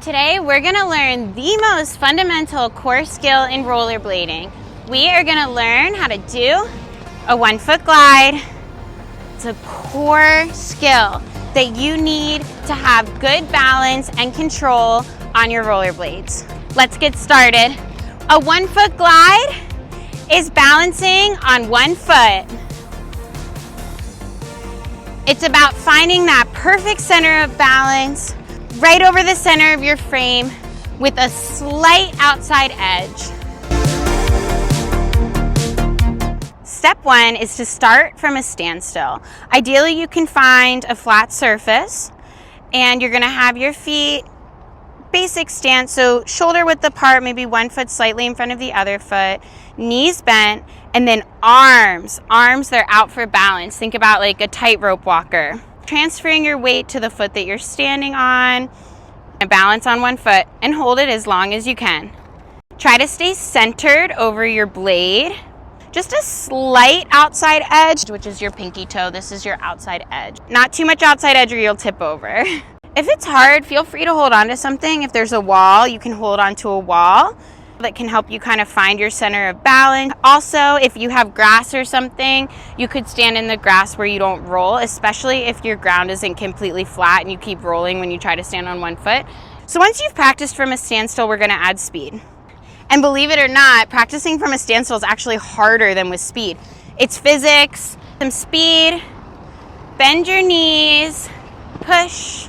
Today we're going to learn the most fundamental core skill in rollerblading. We are going to learn how to do a 1-foot glide. It's a core skill that you need to have good balance and control on your rollerblades. Let's get started. A 1-foot glide is balancing on 1 foot. It's about finding that perfect center of balance right over the center of your frame with a slight outside edge. Step 1 is to start from a standstill. Ideally, you can find a flat surface and you're going to have your feet basic stance, so shoulder width apart, maybe 1 foot slightly in front of the other foot, knees bent, and then arms. They're out for balance. Think about like a tightrope walker. Transferring your weight to the foot that you're standing on, and balance on 1 foot and hold it as long as you can. Try to stay centered over your blade. Just a slight outside edge, which is your pinky toe. This is your outside edge. Not too much outside edge or you'll tip over. If it's hard, feel free to hold on to something. If there's a wall, you can hold on to a wall. That can help you kind of find your center of balance. Also, if you have grass or something, you could stand in the grass where you don't roll, especially if your ground isn't completely flat and you keep rolling when you try to stand on 1 foot. So once you've practiced from a standstill, we're gonna add speed. And believe it or not, practicing from a standstill is actually harder than with speed. It's physics, some speed, bend your knees, push,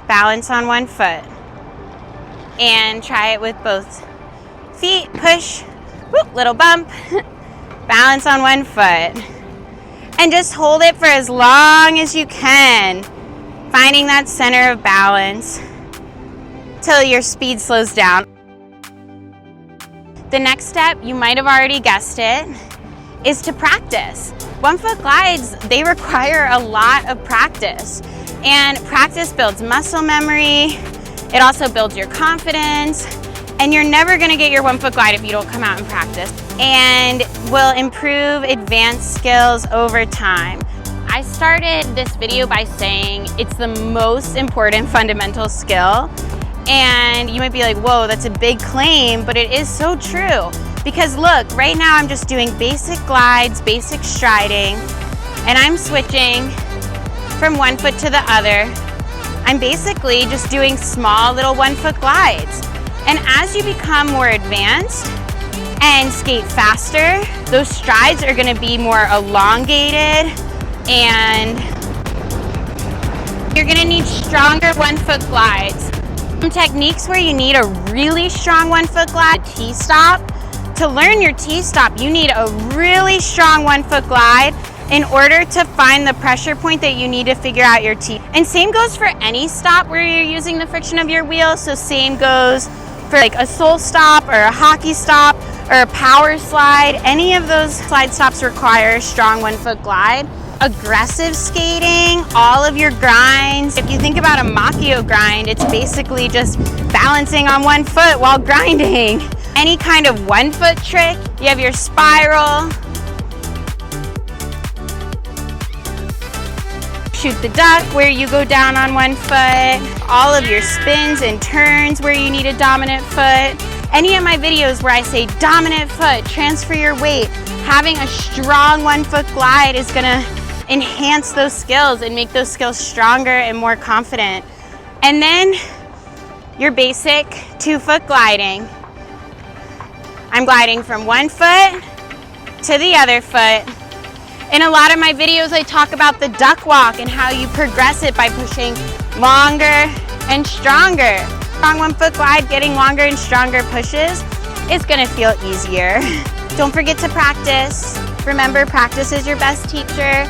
balance on 1 foot. And try it with both feet, push, whoop, little bump, balance on 1 foot. And just hold it for as long as you can, finding that center of balance till your speed slows down. The next step, you might have already guessed it, is to practice. 1-foot glides, they require a lot of practice. And practice builds muscle memory. It also builds your confidence, and you're never gonna get your 1-foot glide if you don't come out and practice, and will improve advanced skills over time. I started this video by saying it's the most important fundamental skill, and you might be like, whoa, that's a big claim, but it is so true. Because look, right now I'm just doing basic glides, basic striding, and I'm switching from 1 foot to the other. I'm basically just doing small little 1-foot glides. And as you become more advanced and skate faster, those strides are gonna be more elongated, and you're gonna need stronger 1-foot glides. Some techniques where you need a really strong 1-foot glide, T-stop. To learn your T-stop, you need a really strong 1-foot glide in order to find the pressure point that you need to figure out your T. And same goes for any stop where you're using the friction of your wheel. So same goes for like a soul stop or a hockey stop or a power slide. Any of those slide stops require a strong 1-foot glide. Aggressive skating, all of your grinds. If you think about a Machio grind, it's basically just balancing on 1 foot while grinding. Any kind of 1-foot trick, you have your spiral, shoot the duck where you go down on 1 foot, all of your spins and turns where you need a dominant foot. Any of my videos where I say dominant foot, transfer your weight, having a strong 1-foot glide is gonna enhance those skills and make those skills stronger and more confident. And then your basic 2-foot gliding. I'm gliding from 1 foot to the other foot. In a lot of my videos, I talk about the duck walk and how you progress it by pushing longer and stronger. Strong 1-foot glide, getting longer and stronger pushes is gonna feel easier. Don't forget to practice. Remember, practice is your best teacher.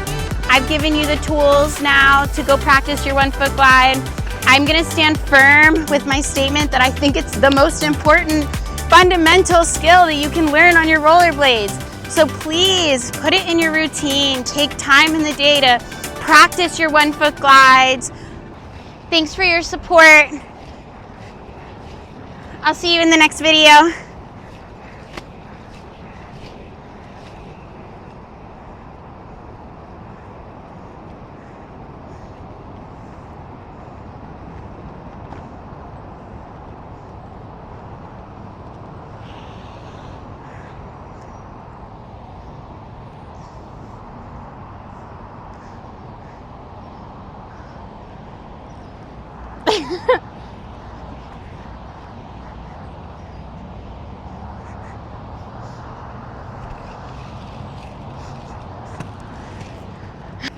I've given you the tools now to go practice your 1-foot glide. I'm gonna stand firm with my statement that I think it's the most important fundamental skill that you can learn on your rollerblades. So please put it in your routine. Take time in the day to practice your 1-foot glides. Thanks for your support. I'll see you in the next video.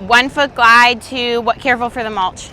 1 foot glide to careful for the mulch.